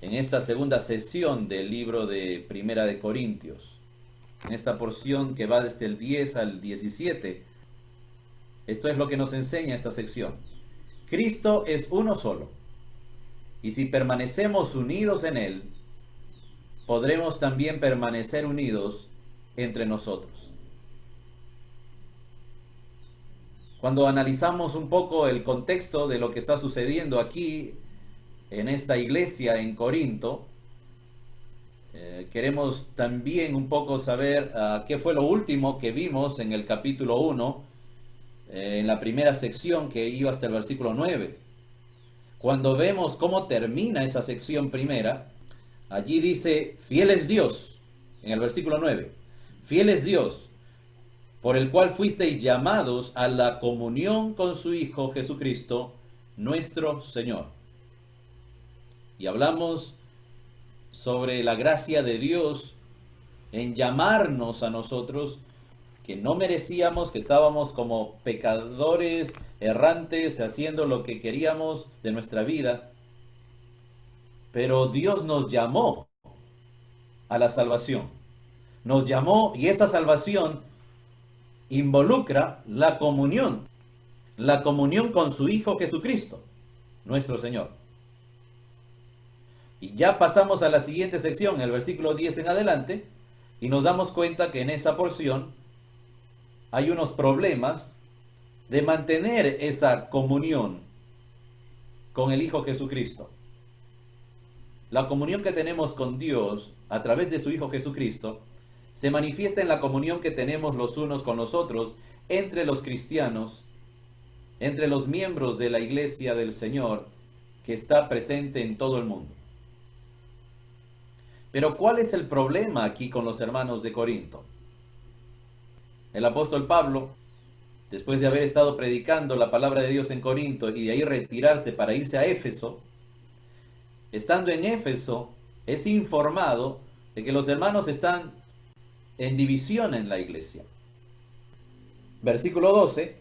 en esta segunda sesión del libro de Primera de Corintios, en esta porción que va desde el 10 al 17. Esto es lo que nos enseña esta sección. Cristo es uno solo, y si permanecemos unidos en Él, podremos también permanecer unidos entre nosotros. Cuando analizamos un poco el contexto de lo que está sucediendo aquí en esta iglesia en Corinto, queremos también un poco saber qué fue lo último que vimos en el capítulo 1, en la primera sección que iba hasta el versículo 9. Cuando vemos cómo termina esa sección primera, allí dice, fiel es Dios, en el versículo 9, fiel es Dios, por el cual fuisteis llamados a la comunión con su Hijo Jesucristo, nuestro Señor. Y hablamos sobre la gracia de Dios en llamarnos a nosotros, que no merecíamos, que estábamos como pecadores errantes, haciendo lo que queríamos de nuestra vida, pero Dios nos llamó a la salvación. Nos llamó y esa salvación involucra la comunión con su Hijo Jesucristo, nuestro Señor. Y ya pasamos a la siguiente sección, el versículo 10 en adelante, y nos damos cuenta que en esa porción hay unos problemas de mantener esa comunión con el Hijo Jesucristo. La comunión que tenemos con Dios a través de su Hijo Jesucristo se manifiesta en la comunión que tenemos los unos con los otros entre los cristianos, entre los miembros de la iglesia del Señor que está presente en todo el mundo. Pero ¿cuál es el problema aquí con los hermanos de Corinto? El apóstol Pablo, después de haber estado predicando la palabra de Dios en Corinto y de ahí retirarse para irse a Éfeso, estando en Éfeso, es informado de que los hermanos están en división en la iglesia. Versículo 12.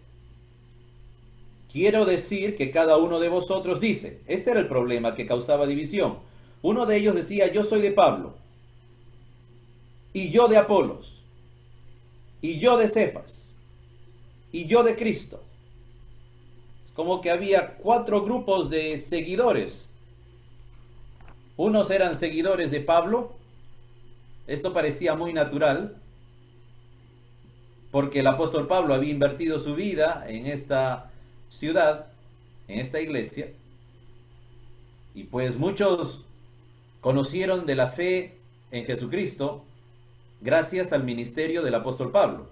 Quiero decir que cada uno de vosotros dice, este era el problema que causaba división. Uno de ellos decía, yo soy de Pablo, y yo de Apolos, y yo de Cefas, y yo de Cristo. Es como que había 4 grupos de seguidores. Unos eran seguidores de Pablo. Esto parecía muy natural, porque el apóstol Pablo había invertido su vida en esta ciudad, en esta iglesia, y pues muchos conocieron de la fe en Jesucristo gracias al ministerio del apóstol Pablo.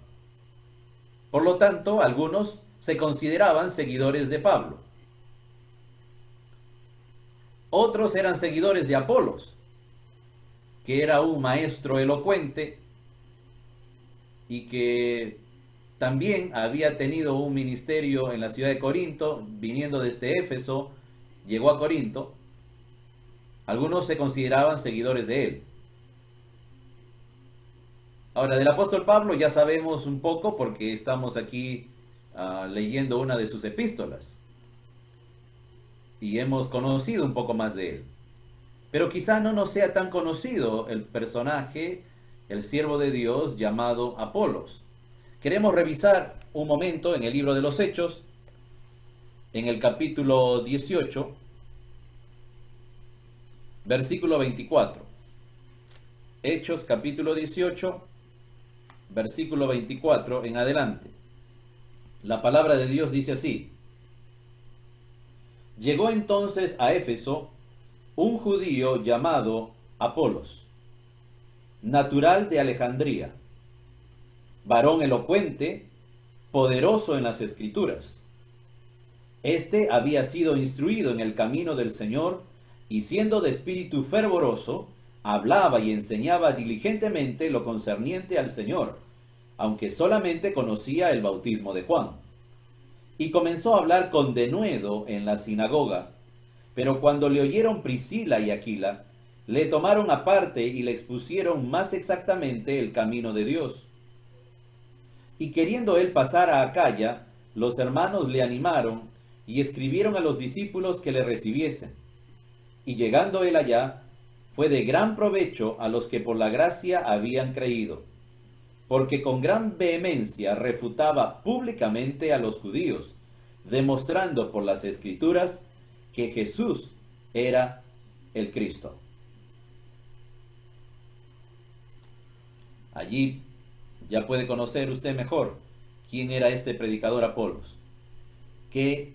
Por lo tanto, algunos se consideraban seguidores de Pablo. Otros eran seguidores de Apolos, que era un maestro elocuente y que también había tenido un ministerio en la ciudad de Corinto, viniendo desde Éfeso, llegó a Corinto. Algunos se consideraban seguidores de él. Ahora, del apóstol Pablo ya sabemos un poco porque estamos aquí leyendo una de sus epístolas y hemos conocido un poco más de él. Pero quizá no nos sea tan conocido el personaje, el siervo de Dios llamado Apolos. Queremos revisar un momento en el libro de los Hechos, en el capítulo 18, versículo 24. Hechos capítulo 18, versículo 24 en adelante. La palabra de Dios dice así: llegó entonces a Éfeso un judío llamado Apolos, natural de Alejandría, varón elocuente, poderoso en las escrituras. Este había sido instruido en el camino del Señor y siendo de espíritu fervoroso, hablaba y enseñaba diligentemente lo concerniente al Señor, aunque solamente conocía el bautismo de Juan. Y comenzó a hablar con denuedo en la sinagoga, pero cuando le oyeron Priscila y Aquila, le tomaron aparte y le expusieron más exactamente el camino de Dios. Y queriendo él pasar a Acaya, los hermanos le animaron y escribieron a los discípulos que le recibiesen. Y llegando él allá, fue de gran provecho a los que por la gracia habían creído, porque con gran vehemencia refutaba públicamente a los judíos, demostrando por las Escrituras que Jesús era el Cristo. Allí ya puede conocer usted mejor quién era este predicador Apolos, que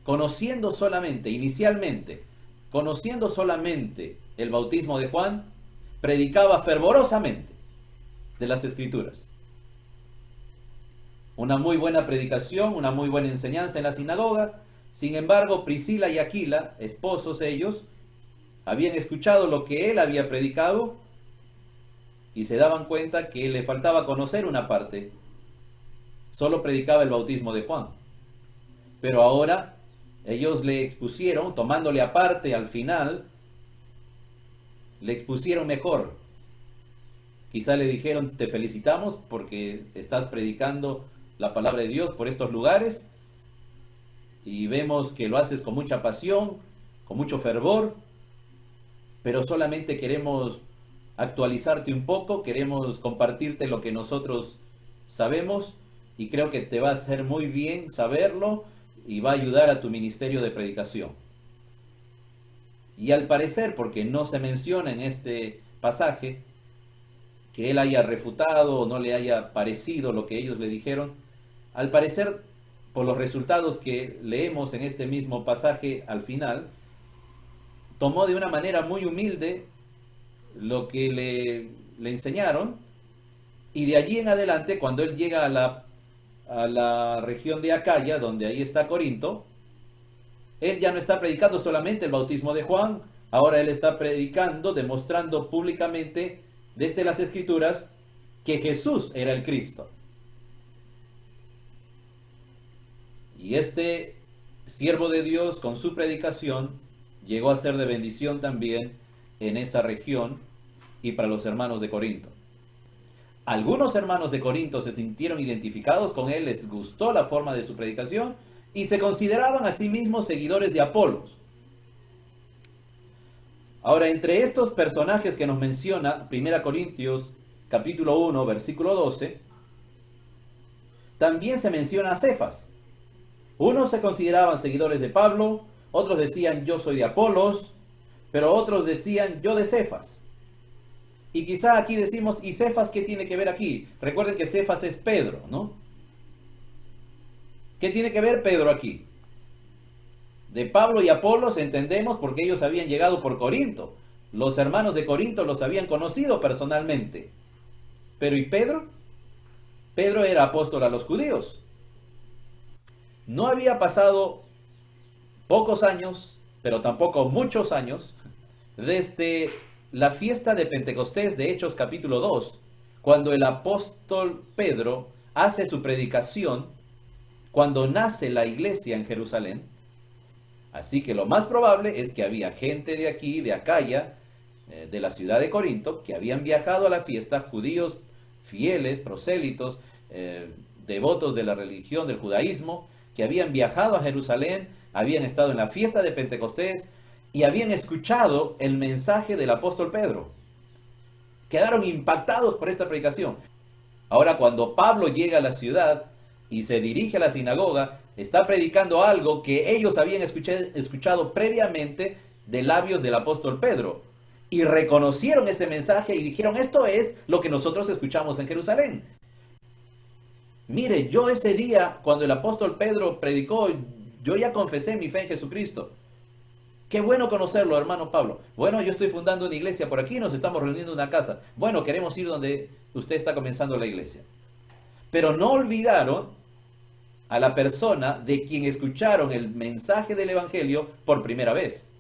conociendo solamente, inicialmente, conociendo solamente el bautismo de Juan, predicaba fervorosamente de las Escrituras. Una muy buena predicación, una muy buena enseñanza en la sinagoga. Sin embargo, Priscila y Aquila, esposos ellos, habían escuchado lo que él había predicado y se daban cuenta que le faltaba conocer una parte. Solo predicaba el bautismo de Juan. Pero ahora ellos le expusieron, tomándole aparte al final, le expusieron mejor. Quizá le dijeron, te felicitamos porque estás predicando la palabra de Dios por estos lugares y vemos que lo haces con mucha pasión, con mucho fervor, pero solamente queremos actualizarte un poco, queremos compartirte lo que nosotros sabemos y creo que te va a hacer muy bien saberlo y va a ayudar a tu ministerio de predicación. Y al parecer, porque no se menciona en este pasaje, que él haya refutado o no le haya parecido lo que ellos le dijeron, al parecer, por los resultados que leemos en este mismo pasaje al final, tomó de una manera muy humilde lo que le enseñaron, y de allí en adelante, cuando él llega a la región de Acaya, donde ahí está Corinto, él ya no está predicando solamente el bautismo de Juan, ahora él está predicando, demostrando públicamente desde las Escrituras que Jesús era el Cristo. Y este siervo de Dios con su predicación llegó a ser de bendición también en esa región y para los hermanos de Corinto. Algunos hermanos de Corinto se sintieron identificados con él, les gustó la forma de su predicación y se consideraban a sí mismos seguidores de Apolos. Ahora, entre estos personajes que nos menciona 1 Corintios capítulo 1, versículo 12, también se menciona a Cefas. Unos se consideraban seguidores de Pablo, otros decían yo soy de Apolos, pero otros decían yo de Cefas. Y quizá aquí decimos, ¿y Cefas qué tiene que ver aquí? Recuerden que Cefas es Pedro, ¿no? ¿Qué tiene que ver Pedro aquí? De Pablo y Apolos entendemos porque ellos habían llegado por Corinto. Los hermanos de Corinto los habían conocido personalmente. Pero ¿y Pedro? Pedro era apóstol a los judíos. No había pasado pocos años, pero tampoco muchos años, desde la fiesta de Pentecostés de Hechos capítulo 2, cuando el apóstol Pedro hace su predicación, cuando nace la iglesia en Jerusalén. Así que lo más probable es que había gente de aquí, de Acaya, de la ciudad de Corinto, que habían viajado a la fiesta, judíos fieles, prosélitos, devotos de la religión del judaísmo, que habían viajado a Jerusalén, habían estado en la fiesta de Pentecostés y habían escuchado el mensaje del apóstol Pedro. Quedaron impactados por esta predicación. Ahora, cuando Pablo llega a la ciudad y se dirige a la sinagoga, está predicando algo que ellos habían escuchado previamente de labios del apóstol Pedro. Y reconocieron ese mensaje y dijeron, esto es lo que nosotros escuchamos en Jerusalén. Mire, yo ese día, cuando el apóstol Pedro predicó, yo ya confesé mi fe en Jesucristo. Qué bueno conocerlo, hermano Pablo. Bueno, yo estoy fundando una iglesia por aquí, nos estamos reuniendo en una casa. Bueno, queremos ir donde usted está comenzando la iglesia. Pero no olvidaron a la persona de quien escucharon el mensaje del evangelio por primera vez.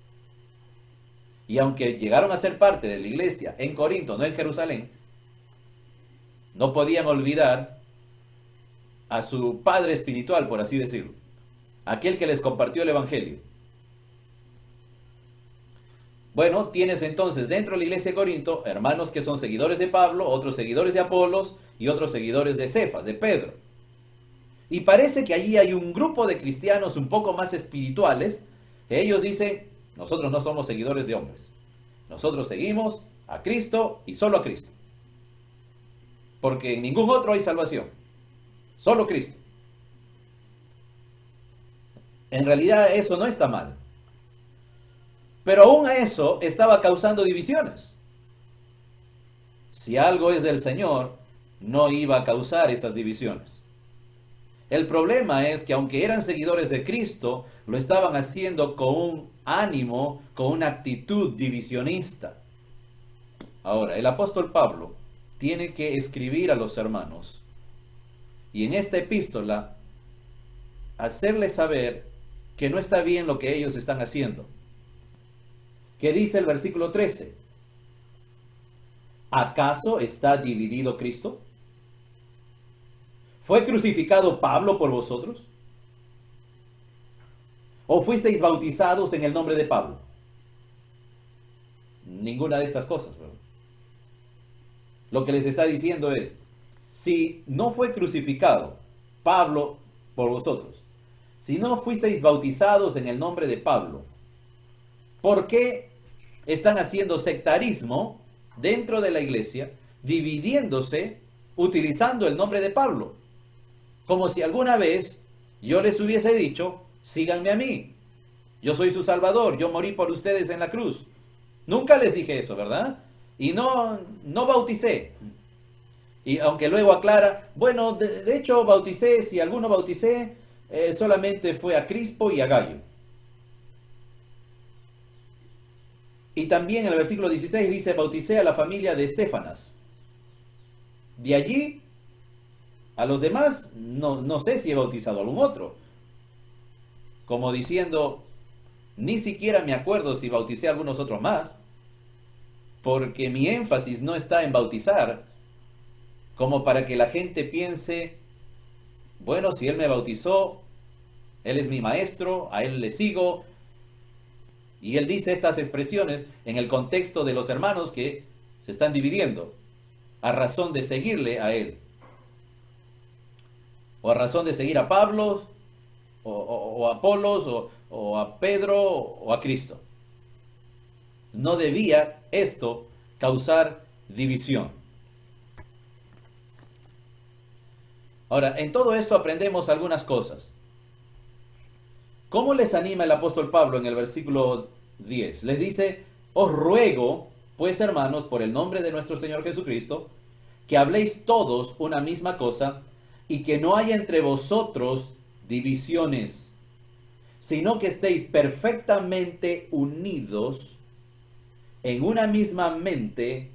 Y aunque llegaron a ser parte de la iglesia en Corinto, no en Jerusalén, no podían olvidar a su padre espiritual, por así decirlo, aquel que les compartió el evangelio. Bueno, tienes entonces dentro de la iglesia de Corinto hermanos que son seguidores de Pablo, otros seguidores de Apolos y otros seguidores de Cefas, de Pedro. Y parece que allí hay un grupo de cristianos un poco más espirituales. Ellos dicen, nosotros no somos seguidores de hombres. Nosotros seguimos a Cristo y solo a Cristo. Porque en ningún otro hay salvación. Solo Cristo. En realidad eso no está mal. Pero aún a eso estaba causando divisiones. Si algo es del Señor, no iba a causar estas divisiones. El problema es que aunque eran seguidores de Cristo, lo estaban haciendo con un ánimo, con una actitud divisionista. Ahora, el apóstol Pablo tiene que escribir a los hermanos y en esta epístola hacerles saber que no está bien lo que ellos están haciendo. ¿Qué dice el versículo 13? ¿Acaso está dividido Cristo? ¿Fue crucificado Pablo por vosotros? ¿O fuisteis bautizados en el nombre de Pablo? Ninguna de estas cosas, ¿verdad? Lo que les está diciendo es, si no fue crucificado Pablo por vosotros, si no fuisteis bautizados en el nombre de Pablo, ¿por qué están haciendo sectarismo dentro de la iglesia, dividiéndose, utilizando el nombre de Pablo? Como si alguna vez yo les hubiese dicho, síganme a mí, yo soy su Salvador, yo morí por ustedes en la cruz. Nunca les dije eso, ¿verdad? Y no bauticé. Y aunque luego aclara, bueno, de hecho bauticé, si alguno bauticé, solamente fue a Crispo y a Gallo. Y también en el versículo 16 dice, bauticé a la familia de Estéfanas. De allí, a los demás, no sé si he bautizado a algún otro. Como diciendo, ni siquiera me acuerdo si bauticé a algunos otros más, porque mi énfasis no está en bautizar, como para que la gente piense, bueno, si él me bautizó, él es mi maestro, a él le sigo. Y él dice estas expresiones en el contexto de los hermanos que se están dividiendo, a razón de seguirle a él, o a razón de seguir a Pablo, o a Apolos, o a Pedro, o a Cristo. No debía esto causar división. Ahora, en todo esto aprendemos algunas cosas. ¿Cómo les anima el apóstol Pablo en el versículo 10? Les dice, os ruego, pues hermanos, por el nombre de nuestro Señor Jesucristo, que habléis todos una misma cosa y que no haya entre vosotros divisiones, sino que estéis perfectamente unidos en una misma mente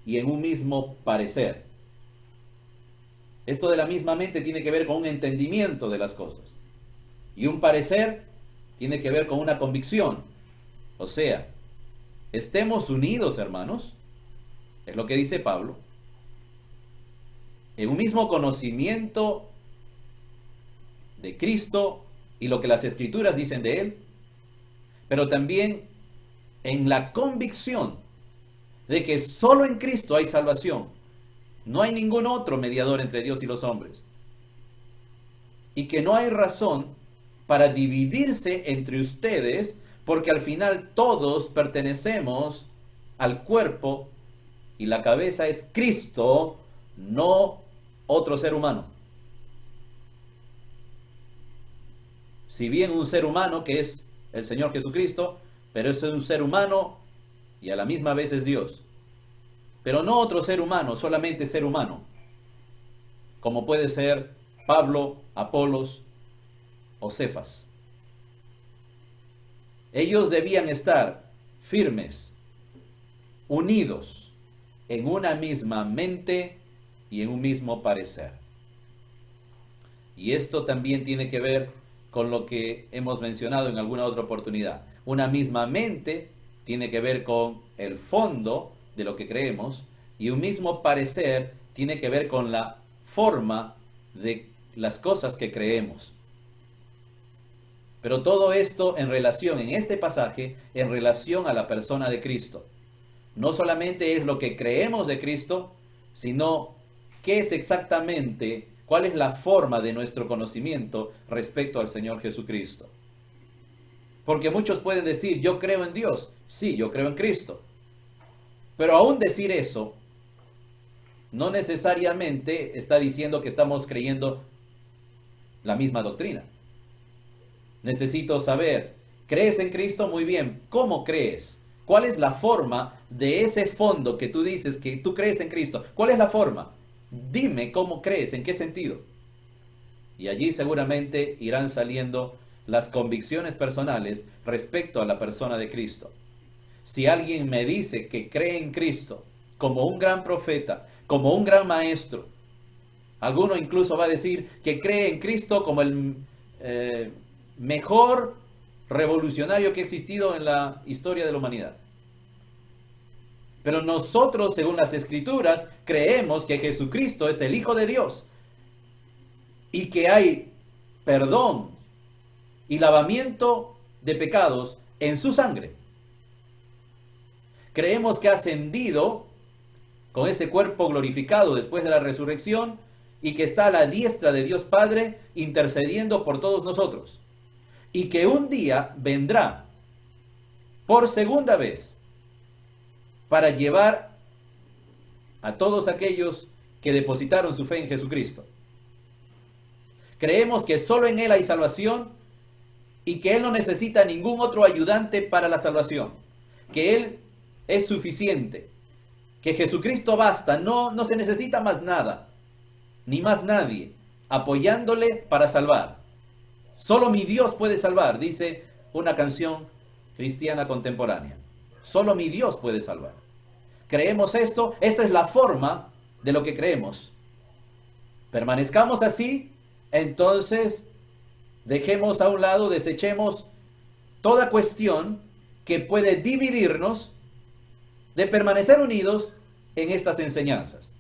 y en un mismo parecer. Esto de la misma mente tiene que ver con un entendimiento de las cosas. Y un parecer tiene que ver con una convicción. O sea, estemos unidos, hermanos, es lo que dice Pablo, en un mismo conocimiento de Cristo y lo que las Escrituras dicen de Él, pero también en la convicción de que solo en Cristo hay salvación. No hay ningún otro mediador entre Dios y los hombres. Y que no hay razón para dividirse entre ustedes, porque al final todos pertenecemos al cuerpo y la cabeza es Cristo, no otro ser humano. Si bien un ser humano que es el Señor Jesucristo, pero es un ser humano y a la misma vez es Dios. Pero no otro ser humano, solamente ser humano, como puede ser Pablo, Apolos o Cefas. Ellos debían estar firmes, unidos, en una misma mente y en un mismo parecer. Y esto también tiene que ver con lo que hemos mencionado en alguna otra oportunidad. Una misma mente tiene que ver con el fondo de lo que creemos, y un mismo parecer tiene que ver con la forma de las cosas que creemos. Pero todo esto en relación, en este pasaje, en relación a la persona de Cristo. No solamente es lo que creemos de Cristo, sino qué es exactamente, cuál es la forma de nuestro conocimiento respecto al Señor Jesucristo. Porque muchos pueden decir, yo creo en Dios. Sí, yo creo en Cristo. Pero aún decir eso, no necesariamente está diciendo que estamos creyendo la misma doctrina. Necesito saber, ¿crees en Cristo? Muy bien, ¿cómo crees? ¿Cuál es la forma de ese fondo que tú dices que tú crees en Cristo? ¿Cuál es la forma? Dime cómo crees, en qué sentido. Y allí seguramente irán saliendo las convicciones personales respecto a la persona de Cristo. Si alguien me dice que cree en Cristo como un gran profeta, como un gran maestro, alguno incluso va a decir que cree en Cristo como el mejor revolucionario que ha existido en la historia de la humanidad. Pero nosotros, según las Escrituras, creemos que Jesucristo es el Hijo de Dios y que hay perdón y lavamiento de pecados en su sangre. Creemos que ha ascendido con ese cuerpo glorificado después de la resurrección y que está a la diestra de Dios Padre intercediendo por todos nosotros. Y que un día vendrá por segunda vez para llevar a todos aquellos que depositaron su fe en Jesucristo. Creemos que solo en Él hay salvación y que Él no necesita ningún otro ayudante para la salvación. Que Él es suficiente. Que Jesucristo basta. No se necesita más nada, ni más nadie, apoyándole para salvar. Solo mi Dios puede salvar, dice una canción cristiana contemporánea. Solo mi Dios puede salvar. ¿Creemos esto? Esta es la forma de lo que creemos. Permanezcamos así, entonces dejemos a un lado, desechemos toda cuestión que puede dividirnos de permanecer unidos en estas enseñanzas.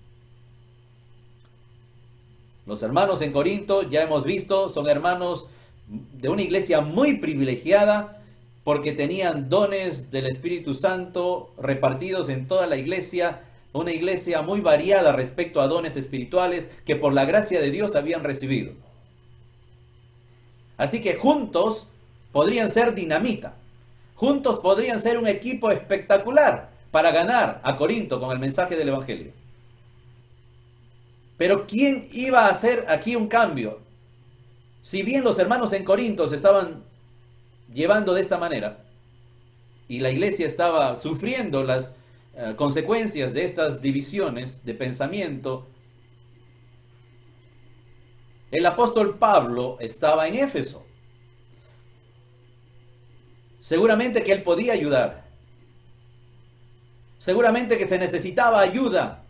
Los hermanos en Corinto, ya hemos visto, son hermanos de una iglesia muy privilegiada porque tenían dones del Espíritu Santo repartidos en toda la iglesia, una iglesia muy variada respecto a dones espirituales que por la gracia de Dios habían recibido. Así que juntos podrían ser dinamita, juntos podrían ser un equipo espectacular para ganar a Corinto con el mensaje del Evangelio. Pero ¿quién iba a hacer aquí un cambio? Si bien los hermanos en Corinto se estaban llevando de esta manera y la iglesia estaba sufriendo las consecuencias de estas divisiones de pensamiento, el apóstol Pablo estaba en Éfeso. Seguramente que él podía ayudar. Seguramente que se necesitaba ayuda.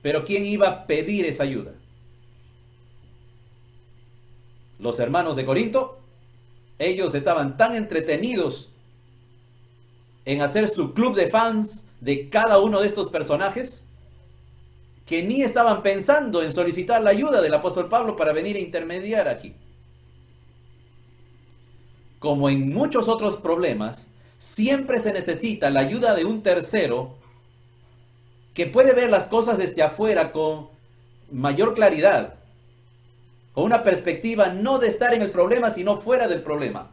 Pero ¿quién iba a pedir esa ayuda? Los hermanos de Corinto. Ellos estaban tan entretenidos en hacer su club de fans de cada uno de estos personajes que ni estaban pensando en solicitar la ayuda del apóstol Pablo para venir a intermediar aquí. Como en muchos otros problemas, siempre se necesita la ayuda de un tercero que puede ver las cosas desde afuera con mayor claridad, con una perspectiva no de estar en el problema, sino fuera del problema.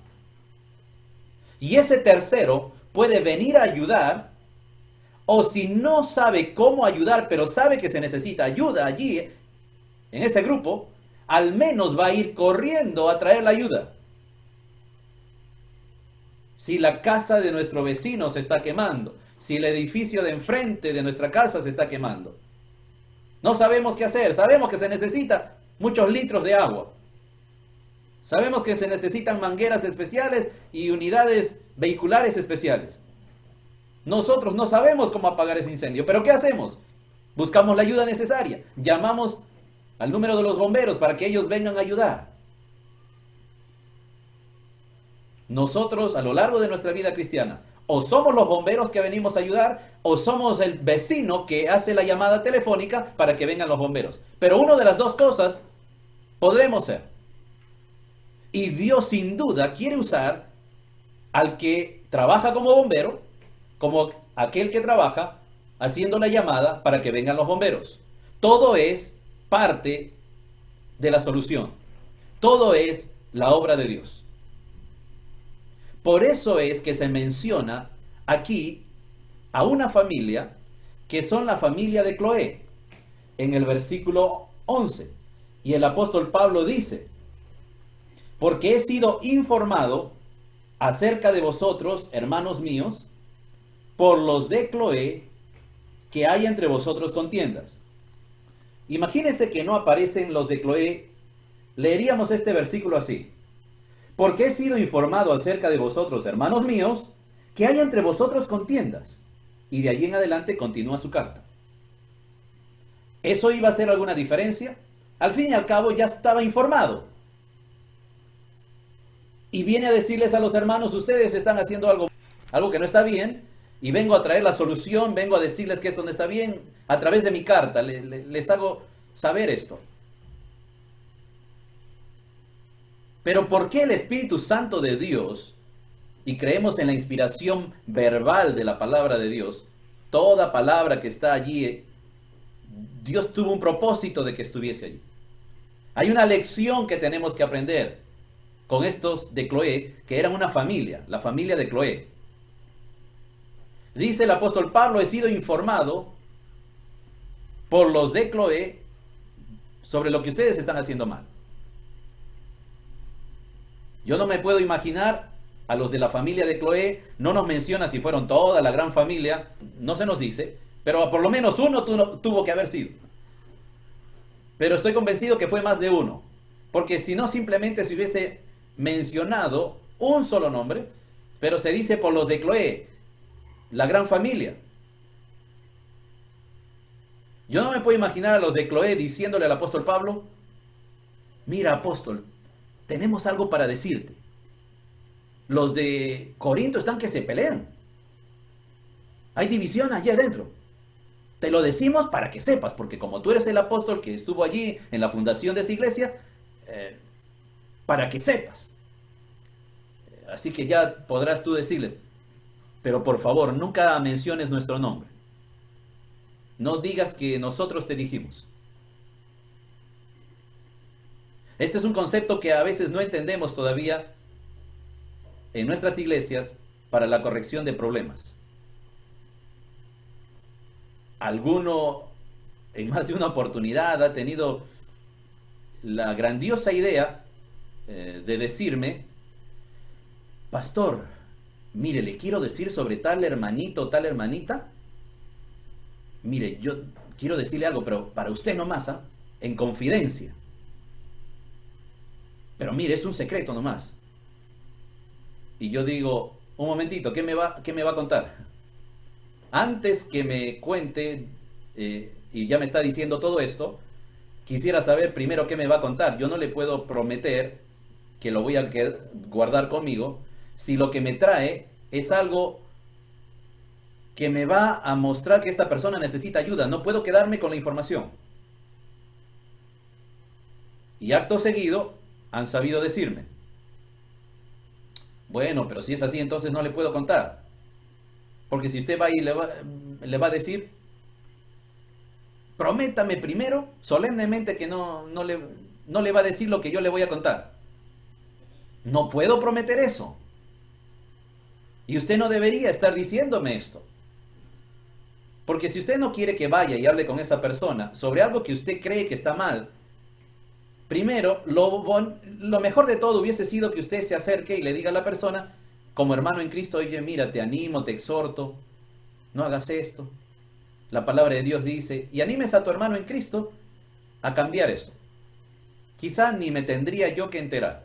Y ese tercero puede venir a ayudar, o si no sabe cómo ayudar, pero sabe que se necesita ayuda allí, en ese grupo, al menos va a ir corriendo a traer la ayuda. Si la casa de nuestro vecino se está quemando, si el edificio de enfrente de nuestra casa se está quemando, no sabemos qué hacer. Sabemos que se necesita muchos litros de agua. Sabemos que se necesitan mangueras especiales y unidades vehiculares especiales. Nosotros no sabemos cómo apagar ese incendio, pero ¿qué hacemos? Buscamos la ayuda necesaria. Llamamos al número de los bomberos para que ellos vengan a ayudar. Nosotros, a lo largo de nuestra vida cristiana, o somos los bomberos que venimos a ayudar, o somos el vecino que hace la llamada telefónica para que vengan los bomberos. Pero una de las dos cosas podremos ser. Y Dios sin duda quiere usar al que trabaja como bombero, como aquel que trabaja haciendo la llamada para que vengan los bomberos. Todo es parte de la solución. Todo es la obra de Dios. Por eso es que se menciona aquí a una familia que son la familia de Cloé, en el versículo 11. Y el apóstol Pablo dice, porque he sido informado acerca de vosotros, hermanos míos, por los de Cloé, que hay entre vosotros contiendas. Imagínense que no aparecen los de Cloé. Leeríamos este versículo así: porque he sido informado acerca de vosotros, hermanos míos, que hay entre vosotros contiendas. Y de allí en adelante continúa su carta. ¿Eso iba a hacer alguna diferencia? Al fin y al cabo ya estaba informado. Y viene a decirles a los hermanos, ustedes están haciendo algo que no está bien, y vengo a traer la solución, vengo a decirles que esto no está bien, a través de mi carta, les hago saber esto. Pero ¿por qué el Espíritu Santo de Dios, y creemos en la inspiración verbal de la palabra de Dios, toda palabra que está allí, Dios tuvo un propósito de que estuviese allí? Hay una lección que tenemos que aprender con estos de Cloé, que eran una familia, la familia de Cloé. Dice el apóstol Pablo, he sido informado por los de Cloé sobre lo que ustedes están haciendo mal. Yo no me puedo imaginar a los de la familia de Cloé, no nos menciona si fueron toda la gran familia, no se nos dice, pero por lo menos uno tuvo que haber sido. Pero estoy convencido que fue más de uno, porque si no simplemente se hubiese mencionado un solo nombre, pero se dice por los de Cloé, la gran familia. Yo no me puedo imaginar a los de Cloé diciéndole al apóstol Pablo, mira apóstol, tenemos algo para decirte. Los de Corinto están que se pelean. Hay división allí adentro. Te lo decimos para que sepas, porque como tú eres el apóstol que estuvo allí en la fundación de esa iglesia, para que sepas. Así que ya podrás tú decirles, pero por favor, nunca menciones nuestro nombre. No digas que nosotros te dijimos. Este es un concepto que a veces no entendemos todavía en nuestras iglesias para la corrección de problemas. Alguno en más de una oportunidad ha tenido la grandiosa idea de decirme, pastor, mire, le quiero decir sobre tal hermanito o tal hermanita. Mire, yo quiero decirle algo, pero para usted nomás, en confidencia. Pero mire, es un secreto nomás. Y yo digo, un momentito, ¿qué me va a contar? Antes que me cuente, y ya me está diciendo todo esto, quisiera saber primero qué me va a contar. Yo no le puedo prometer que lo voy a guardar conmigo si lo que me trae es algo que me va a mostrar que esta persona necesita ayuda. No puedo quedarme con la información. Y acto seguido han sabido decirme, bueno, pero si es así, entonces no le puedo contar. Porque si usted va y le va a decir, prométame primero, solemnemente, que no le va a decir lo que yo le voy a contar. No puedo prometer eso. Y usted no debería estar diciéndome esto. Porque si usted no quiere que vaya y hable con esa persona sobre algo que usted cree que está mal, primero, lo mejor de todo hubiese sido que usted se acerque y le diga a la persona, como hermano en Cristo, oye, mira, te animo, te exhorto, no hagas esto. La palabra de Dios dice, y animes a tu hermano en Cristo a cambiar eso. Quizá ni me tendría yo que enterar.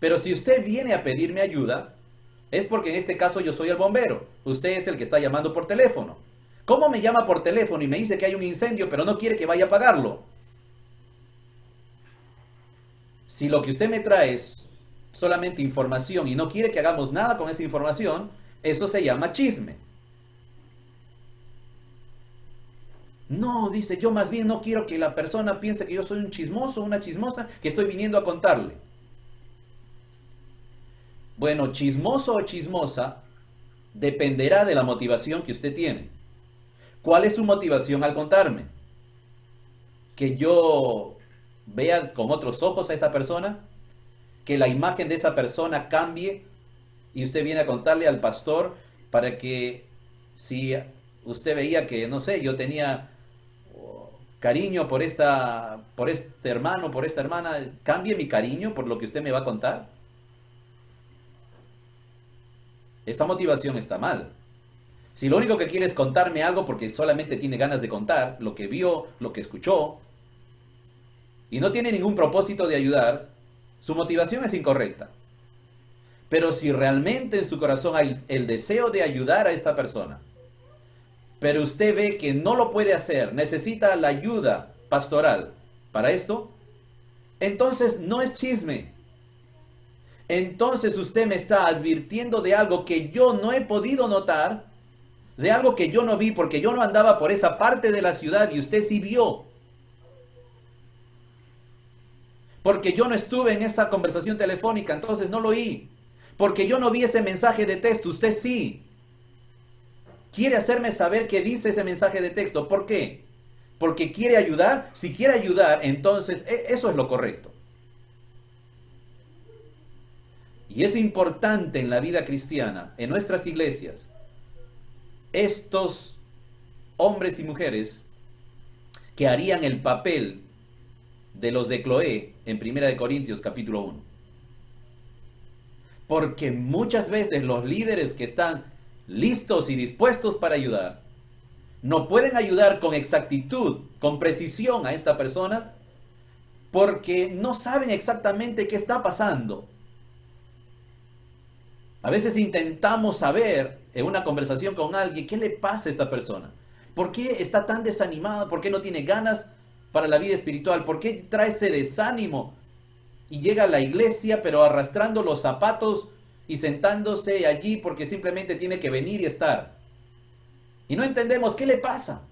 Pero si usted viene a pedirme ayuda, es porque en este caso yo soy el bombero. Usted es el que está llamando por teléfono. ¿Cómo me llama por teléfono y me dice que hay un incendio, pero no quiere que vaya a apagarlo? Si lo que usted me trae es solamente información y no quiere que hagamos nada con esa información, eso se llama chisme. No, dice, yo más bien no quiero que la persona piense que yo soy un chismoso, una chismosa, que estoy viniendo a contarle. Bueno, chismoso o chismosa dependerá de la motivación que usted tiene. ¿Cuál es su motivación al contarme? ¿Que yo vea con otros ojos a esa persona? ¿Que la imagen de esa persona cambie? Y usted viene a contarle al pastor para que si usted veía que, no sé, yo tenía cariño por este hermano, por esta hermana, cambie mi cariño por lo que usted me va a contar. Esa motivación está mal. Si lo único que quiere es contarme algo porque solamente tiene ganas de contar lo que vio, lo que escuchó, y no tiene ningún propósito de ayudar, su motivación es incorrecta. Pero si realmente en su corazón hay el deseo de ayudar a esta persona, pero usted ve que no lo puede hacer, necesita la ayuda pastoral para esto, entonces no es chisme. Entonces usted me está advirtiendo de algo que yo no he podido notar, de algo que yo no vi porque yo no andaba por esa parte de la ciudad y usted sí vio. Porque yo no estuve en esa conversación telefónica, entonces no lo oí. Porque yo no vi ese mensaje de texto, usted sí. Quiere hacerme saber qué dice ese mensaje de texto. ¿Por qué? Porque quiere ayudar. Si quiere ayudar, entonces eso es lo correcto. Y es importante en la vida cristiana, en nuestras iglesias, estos hombres y mujeres que harían el papel de los de Cloé en 1 Corintios capítulo 1. Porque muchas veces los líderes que están listos y dispuestos para ayudar, no pueden ayudar con exactitud, con precisión a esta persona, porque no saben exactamente qué está pasando. A veces intentamos saber en una conversación con alguien qué le pasa a esta persona. ¿Por qué está tan desanimada? ¿Por qué no tiene ganas para la vida espiritual? ¿Por qué trae ese desánimo? Y llega a la iglesia pero arrastrando los zapatos y sentándose allí porque simplemente tiene que venir y estar. Y no entendemos qué le pasa.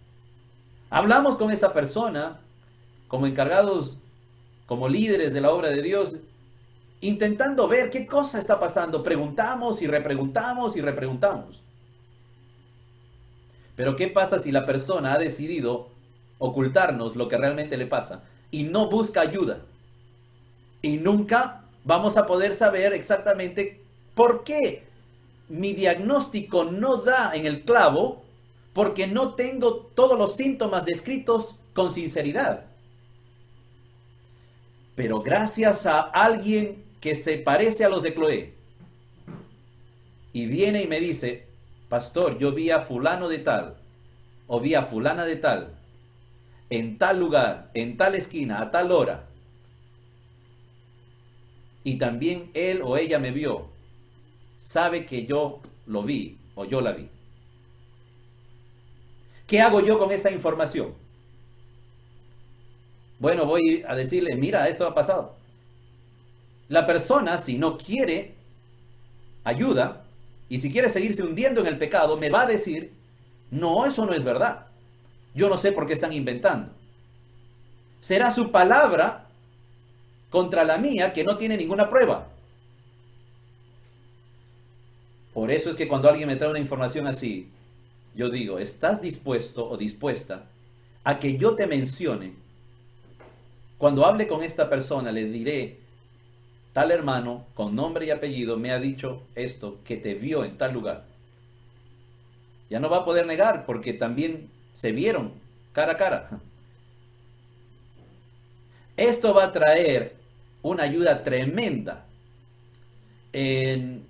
Hablamos con esa persona como encargados, como líderes de la obra de Dios, intentando ver qué cosa está pasando. Preguntamos y repreguntamos y repreguntamos. Pero ¿qué pasa si la persona ha decidido ocultarnos lo que realmente le pasa y no busca ayuda? Y nunca vamos a poder saber exactamente por qué mi diagnóstico no da en el clavo, porque no tengo todos los síntomas descritos con sinceridad. Pero gracias a alguien que se parece a los de Cloé y viene y me dice: pastor, yo vi a fulano de tal o vi a fulana de tal en tal lugar, en tal esquina, a tal hora, y también él o ella me vio, sabe que yo lo vi o yo la vi. ¿Qué hago yo con esa información? Bueno, voy a decirle: mira, esto ha pasado. La persona, si no quiere ayuda y si quiere seguirse hundiendo en el pecado, me va a decir: no, eso no es verdad. Yo no sé por qué están inventando. Será su palabra contra la mía, que no tiene ninguna prueba. Por eso es que cuando alguien me trae una información así, yo digo: ¿estás dispuesto o dispuesta a que yo te mencione? Cuando hable con esta persona, le diré: tal hermano, con nombre y apellido, me ha dicho esto, que te vio en tal lugar. Ya no va a poder negar, porque también se vieron cara a cara. Esto va a traer una ayuda tremenda en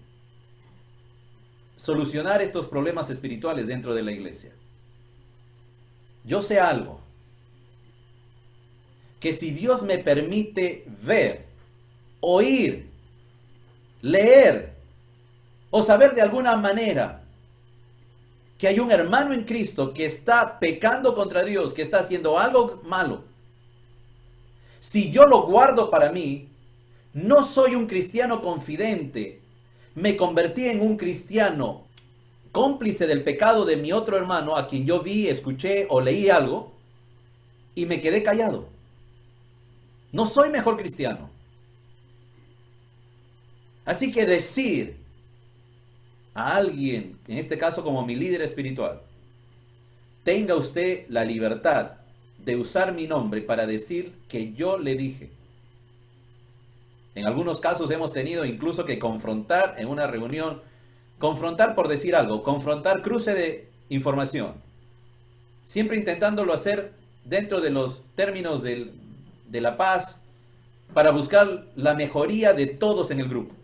solucionar estos problemas espirituales dentro de la iglesia. Yo sé algo, que si Dios me permite ver, oír, leer o saber de alguna manera que hay un hermano en Cristo que está pecando contra Dios, que está haciendo algo malo, si yo lo guardo para mí, no soy un cristiano confidente, me convertí en un cristiano cómplice del pecado de mi otro hermano, a quien yo vi, escuché o leí algo, y me quedé callado. No soy mejor cristiano. Así que decir a alguien, en este caso como mi líder espiritual: tenga usted la libertad de usar mi nombre para decir que yo le dije. En algunos casos hemos tenido incluso que confrontar en una reunión Confrontar por decir algo, confrontar cruce de información, siempre intentándolo hacer dentro de los términos de la paz para buscar la mejoría de todos en el grupo.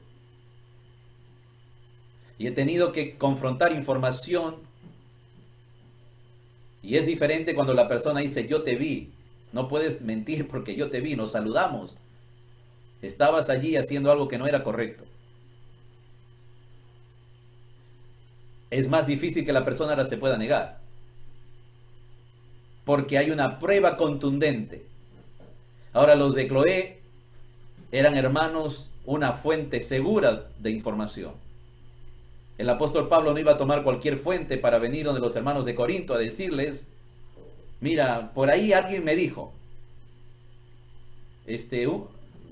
Y he tenido que confrontar información y es diferente cuando la persona dice yo te vi. No puedes mentir porque yo te vi, nos saludamos. Estabas allí haciendo algo que no era correcto. Es más difícil que la persona ahora se pueda negar. Porque hay una prueba contundente. Ahora los de Cloé eran hermanos, una fuente segura de información. El apóstol Pablo no iba a tomar cualquier fuente para venir donde los hermanos de Corinto a decirles, mira, por ahí alguien me dijo,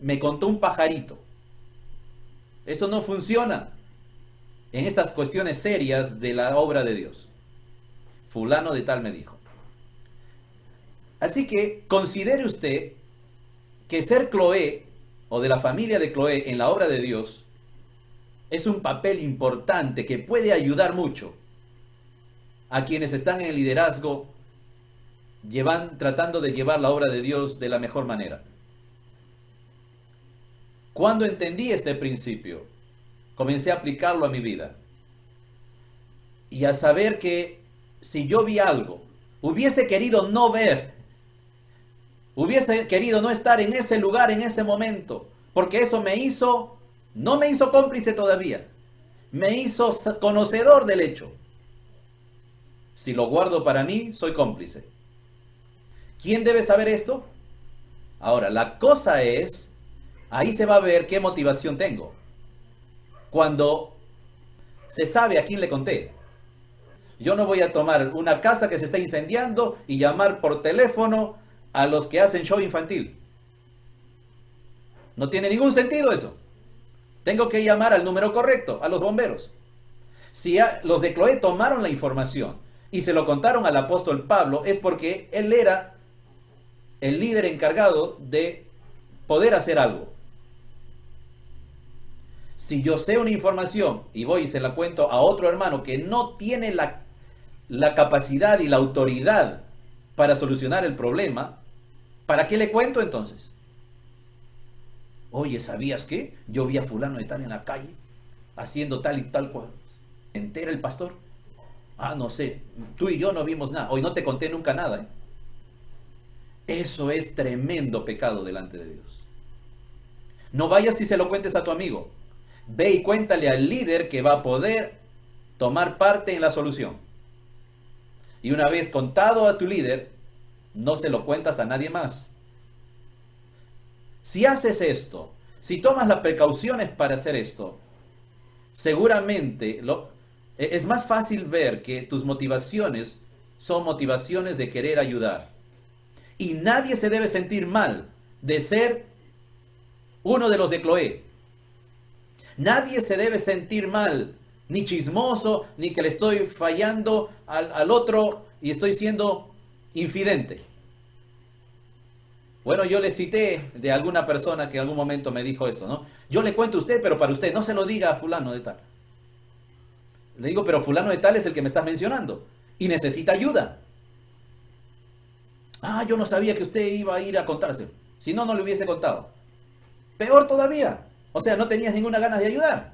me contó un pajarito. Eso no funciona en estas cuestiones serias de la obra de Dios. Fulano de tal me dijo. Así que considere usted que ser Cloé o de la familia de Cloé en la obra de Dios es un papel importante que puede ayudar mucho a quienes están en el liderazgo tratando de llevar la obra de Dios de la mejor manera. Cuando entendí este principio, comencé a aplicarlo a mi vida y a saber que si yo vi algo, hubiese querido no ver, hubiese querido no estar en ese lugar, en ese momento, porque eso no me hizo cómplice todavía, me hizo conocedor del hecho. Si lo guardo para mí, soy cómplice. ¿Quién debe saber esto? Ahora, la cosa es, ahí se va a ver qué motivación tengo. Cuando se sabe a quién le conté. Yo no voy a tomar una casa que se está incendiando y llamar por teléfono a los que hacen show infantil. No tiene ningún sentido eso. Tengo que llamar al número correcto, a los bomberos. Si los de Cloé tomaron la información y se lo contaron al apóstol Pablo, es porque él era el líder encargado de poder hacer algo. Si yo sé una información y voy y se la cuento a otro hermano que no tiene la capacidad y la autoridad para solucionar el problema, ¿para qué le cuento entonces? Oye, ¿sabías qué? Yo vi a fulano de tal en la calle haciendo tal y tal cosa. ¿Se entera el pastor? Ah, no sé, tú y yo no vimos nada. Hoy no te conté nunca nada, ¿eh? Eso es tremendo pecado delante de Dios. No vayas y se lo cuentes a tu amigo. Ve y cuéntale al líder que va a poder tomar parte en la solución. Y una vez contado a tu líder, no se lo cuentas a nadie más. Si haces esto, si tomas las precauciones para hacer esto, seguramente es más fácil ver que tus motivaciones son motivaciones de querer ayudar. Y nadie se debe sentir mal de ser uno de los de Cloé. Nadie se debe sentir mal, ni chismoso, ni que le estoy fallando al otro y estoy siendo infidente. Bueno, yo le cité de alguna persona que en algún momento me dijo esto, ¿no? Yo le cuento a usted, pero para usted, no se lo diga a fulano de tal. Le digo, pero fulano de tal es el que me estás mencionando y necesita ayuda. Ah, yo no sabía que usted iba a ir a contárselo. Si no, no le hubiese contado. Peor todavía. O sea, no tenías ninguna ganas de ayudar.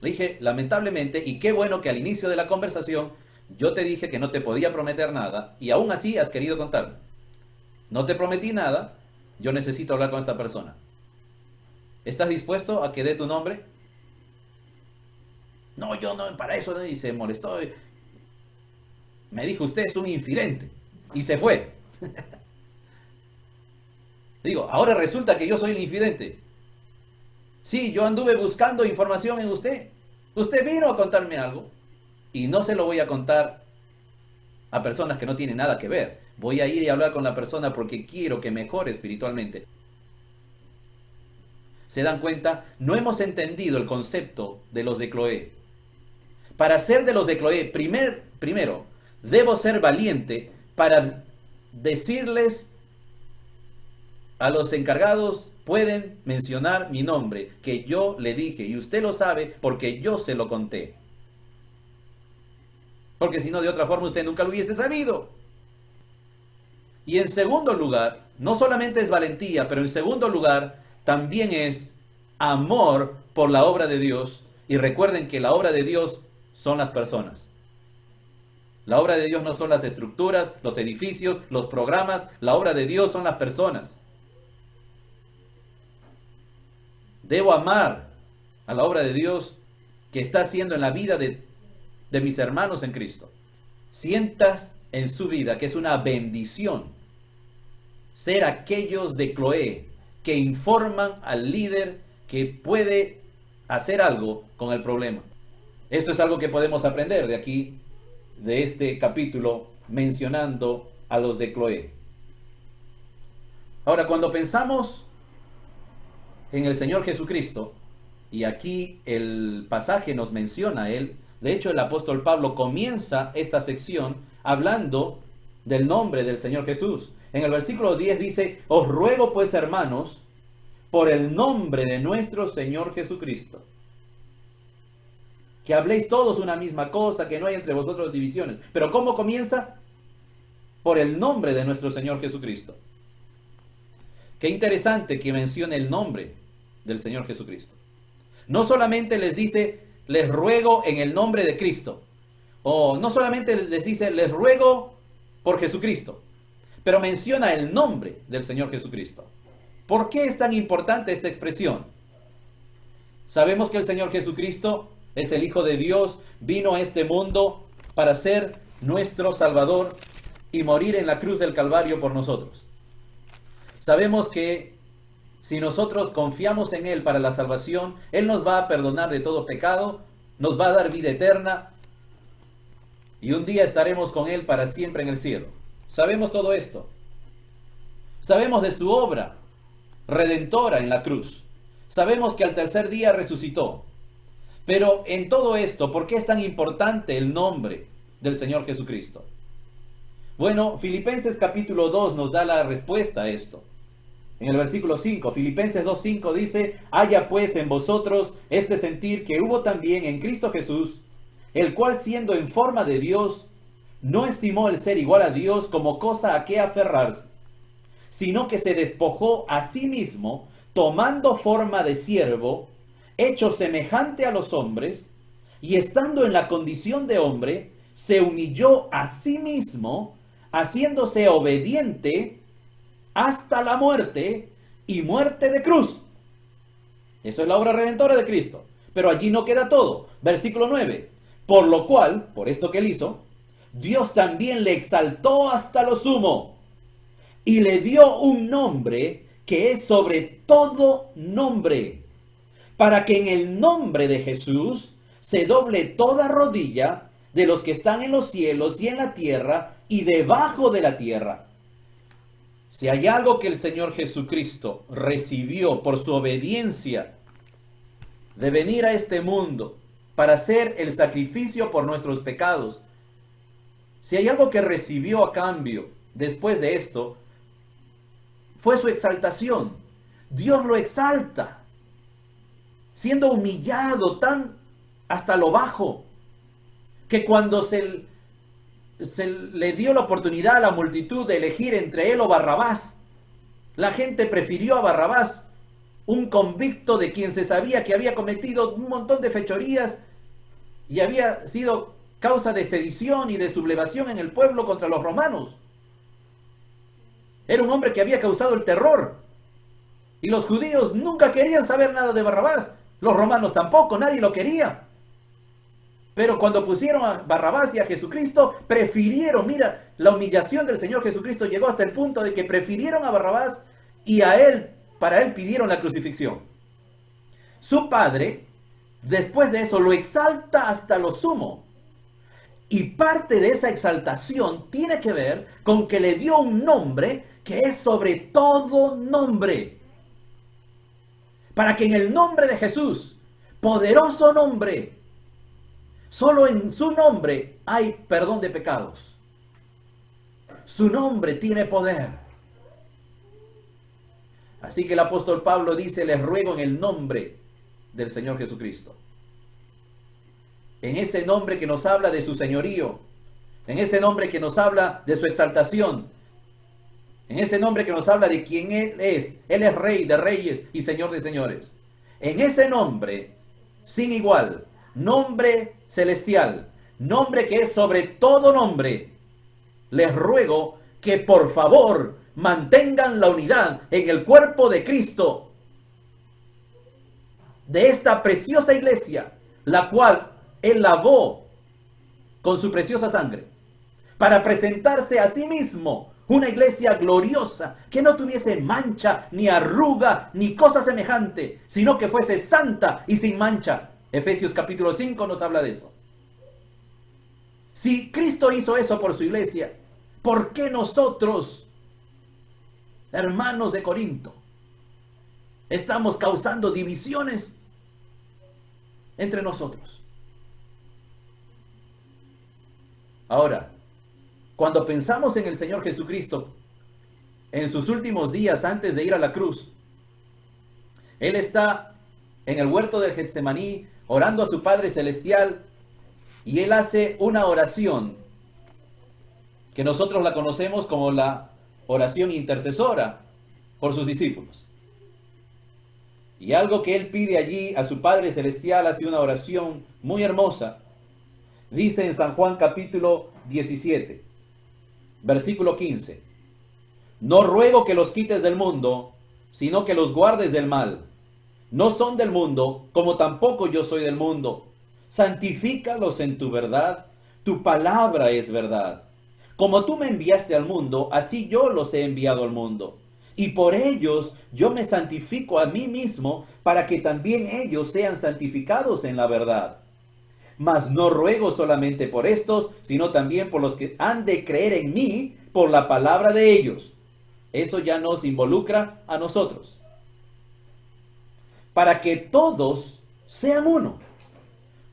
Le dije, lamentablemente, y qué bueno que al inicio de la conversación yo te dije que no te podía prometer nada y aún así has querido contarme. No te prometí nada, yo necesito hablar con esta persona. ¿Estás dispuesto a que dé tu nombre? No, yo no, para eso, ¿no? Y se molestó. Me dijo, usted es un infidente. Y se fue. Digo, ahora resulta que yo soy el infidente. Sí, yo anduve buscando información en usted. Usted vino a contarme algo. Y no se lo voy a contar a personas que no tienen nada que ver. Voy a ir y hablar con la persona porque quiero que mejore espiritualmente. ¿Se dan cuenta? No hemos entendido el concepto de los de Cloé. Para ser de los de Cloé, primero, debo ser valiente para decirles a los encargados pueden mencionar mi nombre, que yo le dije, y usted lo sabe porque yo se lo conté. Porque si no, de otra forma usted nunca lo hubiese sabido. Y en segundo lugar, no solamente es valentía, pero en segundo lugar también es amor por la obra de Dios. Y recuerden que la obra de Dios son las personas. La obra de Dios no son las estructuras, los edificios, los programas. La obra de Dios son las personas. Debo amar a la obra de Dios que está haciendo en la vida de mis hermanos en Cristo. Sientas en su vida que es una bendición ser aquellos de Cloé que informan al líder que puede hacer algo con el problema. Esto es algo que podemos aprender de aquí, de este capítulo, mencionando a los de Cloé. Ahora, cuando pensamos en el Señor Jesucristo, y aquí el pasaje nos menciona a Él, de hecho el apóstol Pablo comienza esta sección hablando del nombre del Señor Jesús. En el versículo 10 dice, os ruego pues, hermanos, por el nombre de nuestro Señor Jesucristo, que habléis todos una misma cosa, que no hay entre vosotros divisiones. Pero ¿cómo comienza? Por el nombre de nuestro Señor Jesucristo. Qué interesante que mencione el nombre del Señor Jesucristo. No solamente les dice, les ruego en el nombre de Cristo. O no solamente les dice, les ruego por Jesucristo. Pero menciona el nombre del Señor Jesucristo. ¿Por qué es tan importante esta expresión? Sabemos que el Señor Jesucristo es el Hijo de Dios, vino a este mundo para ser nuestro Salvador y morir en la cruz del Calvario por nosotros. Sabemos que si nosotros confiamos en Él para la salvación, Él nos va a perdonar de todo pecado, nos va a dar vida eterna y un día estaremos con Él para siempre en el cielo. Sabemos todo esto. Sabemos de su obra redentora en la cruz. Sabemos que al tercer día resucitó. Pero en todo esto, ¿por qué es tan importante el nombre del Señor Jesucristo? Bueno, Filipenses capítulo 2 nos da la respuesta a esto. En el versículo 5, Filipenses 2:5 dice, haya pues en vosotros este sentir que hubo también en Cristo Jesús, el cual siendo en forma de Dios, no estimó el ser igual a Dios como cosa a que aferrarse, sino que se despojó a sí mismo, tomando forma de siervo, hecho semejante a los hombres, y estando en la condición de hombre, se humilló a sí mismo, haciéndose obediente hasta la muerte y muerte de cruz. Eso es la obra redentora de Cristo. Pero allí no queda todo. Versículo 9. Por lo cual, por esto que él hizo, Dios también le exaltó hasta lo sumo y le dio un nombre que es sobre todo nombre, para que en el nombre de Jesús se doble toda rodilla de los que están en los cielos y en la tierra y debajo de la tierra. Si hay algo que el Señor Jesucristo recibió por su obediencia de venir a este mundo para hacer el sacrificio por nuestros pecados, si hay algo que recibió a cambio después de esto, fue su exaltación. Dios lo exalta, siendo humillado tan hasta lo bajo, que cuando se le dio la oportunidad a la multitud de elegir entre él o Barrabás, la gente prefirió a Barrabás, un convicto de quien se sabía que había cometido un montón de fechorías y había sido causa de sedición y de sublevación en el pueblo contra los romanos. Era un hombre que había causado el terror. Y los judíos nunca querían saber nada de Barrabás. Los romanos tampoco, nadie lo quería. Pero cuando pusieron a Barrabás y a Jesucristo, prefirieron, mira, la humillación del Señor Jesucristo llegó hasta el punto de que prefirieron a Barrabás y a él, para él pidieron la crucifixión. Su padre, después de eso, lo exalta hasta lo sumo. Y parte de esa exaltación tiene que ver con que le dio un nombre que es sobre todo nombre. Para que en el nombre de Jesús, poderoso nombre, solo en su nombre hay perdón de pecados. Su nombre tiene poder. Así que el apóstol Pablo dice, les ruego en el nombre del Señor Jesucristo. En ese nombre que nos habla de su señorío, en ese nombre que nos habla de su exaltación, en ese nombre que nos habla de quién Él es Rey de reyes y Señor de señores. En ese nombre, sin igual, nombre celestial, nombre que es sobre todo nombre, les ruego que por favor mantengan la unidad en el cuerpo de Cristo, de esta preciosa iglesia, la cual Él lavó con su preciosa sangre, para presentarse a sí mismo una iglesia gloriosa, que no tuviese mancha, ni arruga, ni cosa semejante, sino que fuese santa y sin mancha. Efesios capítulo 5 nos habla de eso. Si Cristo hizo eso por su iglesia, ¿por qué nosotros, hermanos de Corinto, estamos causando divisiones entre nosotros? Ahora, cuando pensamos en el Señor Jesucristo, en sus últimos días antes de ir a la cruz, Él está en el huerto del Getsemaní orando a su Padre Celestial, y Él hace una oración que nosotros la conocemos como la oración intercesora por sus discípulos. Y algo que Él pide allí a su Padre Celestial, hace una oración muy hermosa. Dice en San Juan capítulo 17, versículo 15, no ruego que los quites del mundo, sino que los guardes del mal. No son del mundo, como tampoco yo soy del mundo. Santifícalos en tu verdad, tu palabra es verdad. Como tú me enviaste al mundo, así yo los he enviado al mundo. Y por ellos yo me santifico a mí mismo, para que también ellos sean santificados en la verdad. Mas no ruego solamente por estos, sino también por los que han de creer en mí por la palabra de ellos. Eso ya nos involucra a nosotros. Para que todos sean uno,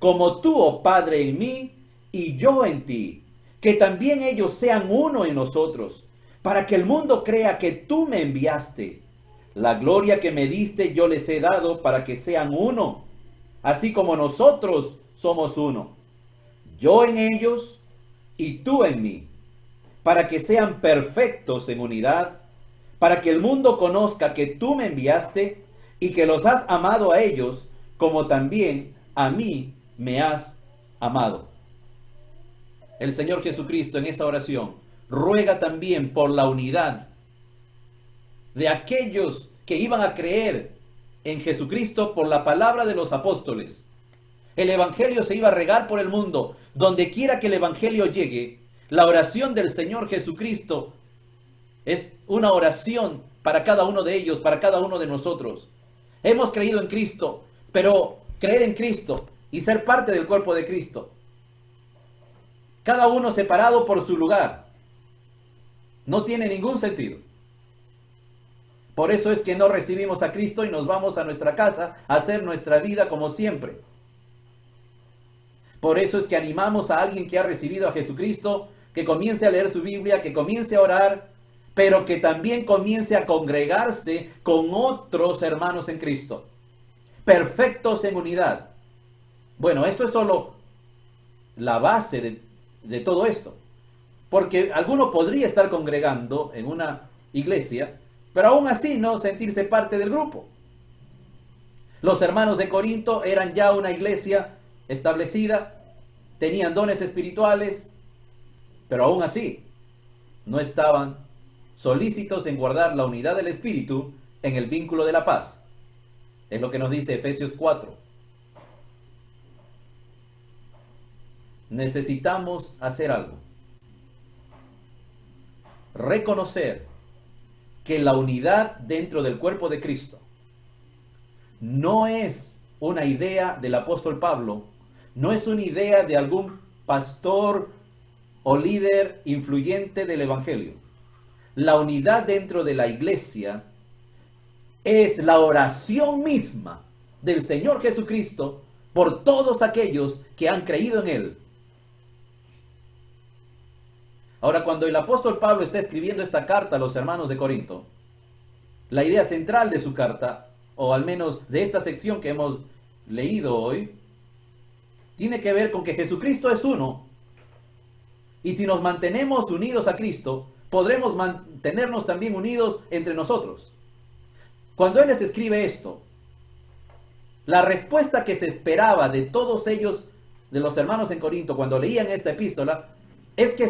como tú, oh Padre, en mí y yo en ti, que también ellos sean uno en nosotros, para que el mundo crea que tú me enviaste. La gloria que me diste yo les he dado para que sean uno, así como nosotros somos uno. Yo en ellos y tú en mí, para que sean perfectos en unidad, para que el mundo conozca que tú me enviaste y que los has amado a ellos, como también a mí me has amado. El Señor Jesucristo en esa oración ruega también por la unidad de aquellos que iban a creer en Jesucristo por la palabra de los apóstoles. El evangelio se iba a regar por el mundo. Donde quiera que el evangelio llegue, la oración del Señor Jesucristo es una oración para cada uno de ellos, para cada uno de nosotros. Hemos creído en Cristo, pero creer en Cristo y ser parte del cuerpo de Cristo, cada uno separado por su lugar, no tiene ningún sentido. Por eso es que no recibimos a Cristo y nos vamos a nuestra casa a hacer nuestra vida como siempre. Por eso es que animamos a alguien que ha recibido a Jesucristo, que comience a leer su Biblia, que comience a orar, pero que también comience a congregarse con otros hermanos en Cristo, perfectos en unidad. Bueno, esto es solo la base de todo esto, porque alguno podría estar congregando en una iglesia, pero aún así no sentirse parte del grupo. Los hermanos de Corinto eran ya una iglesia establecida, tenían dones espirituales, pero aún así no estaban solícitos en guardar la unidad del Espíritu en el vínculo de la paz. Es lo que nos dice Efesios 4. Necesitamos hacer algo. Reconocer que la unidad dentro del cuerpo de Cristo no es una idea del apóstol Pablo, no es una idea de algún pastor o líder influyente del evangelio. La unidad dentro de la iglesia es la oración misma del Señor Jesucristo por todos aquellos que han creído en Él. Ahora, cuando el apóstol Pablo está escribiendo esta carta a los hermanos de Corinto, la idea central de su carta, o al menos de esta sección que hemos leído hoy, tiene que ver con que Jesucristo es uno. Y si nos mantenemos unidos a Cristo, podremos mantenernos también unidos entre nosotros. Cuando Él les escribe esto, la respuesta que se esperaba de todos ellos, de los hermanos en Corinto, cuando leían esta epístola, es que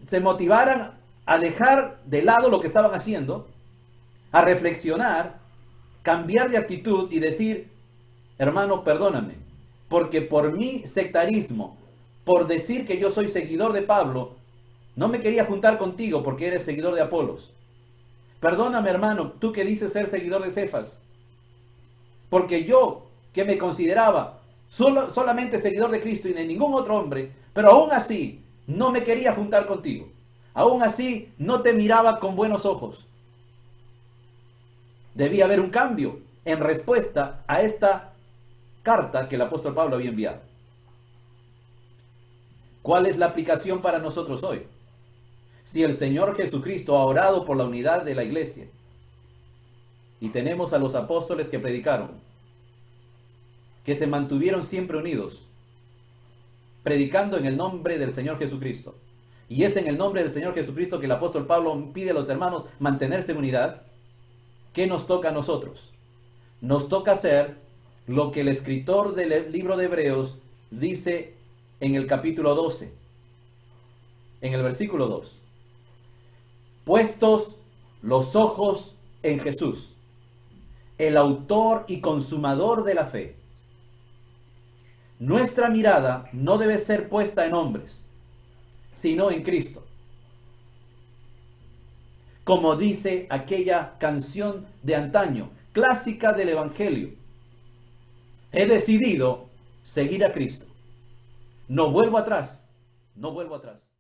se motivaran a dejar de lado lo que estaban haciendo, a reflexionar, cambiar de actitud y decir: hermano, perdóname, porque por mi sectarismo, por decir que yo soy seguidor de Pablo, no me quería juntar contigo porque eres seguidor de Apolos. Perdóname, hermano, tú que dices ser seguidor de Cefas, porque yo, que me consideraba solamente seguidor de Cristo y de ningún otro hombre, pero aún así no me quería juntar contigo. Aún así no te miraba con buenos ojos. Debía haber un cambio en respuesta a esta carta que el apóstol Pablo había enviado. ¿Cuál es la aplicación para nosotros hoy? Si el Señor Jesucristo ha orado por la unidad de la iglesia y tenemos a los apóstoles que predicaron, que se mantuvieron siempre unidos, predicando en el nombre del Señor Jesucristo, y es en el nombre del Señor Jesucristo que el apóstol Pablo pide a los hermanos mantenerse en unidad, ¿qué nos toca a nosotros? Nos toca hacer lo que el escritor del libro de Hebreos dice en el capítulo 12, en el versículo 2. Puestos los ojos en Jesús, el autor y consumador de la fe. Nuestra mirada no debe ser puesta en hombres, sino en Cristo. Como dice aquella canción de antaño, clásica del Evangelio: he decidido seguir a Cristo. No vuelvo atrás, no vuelvo atrás.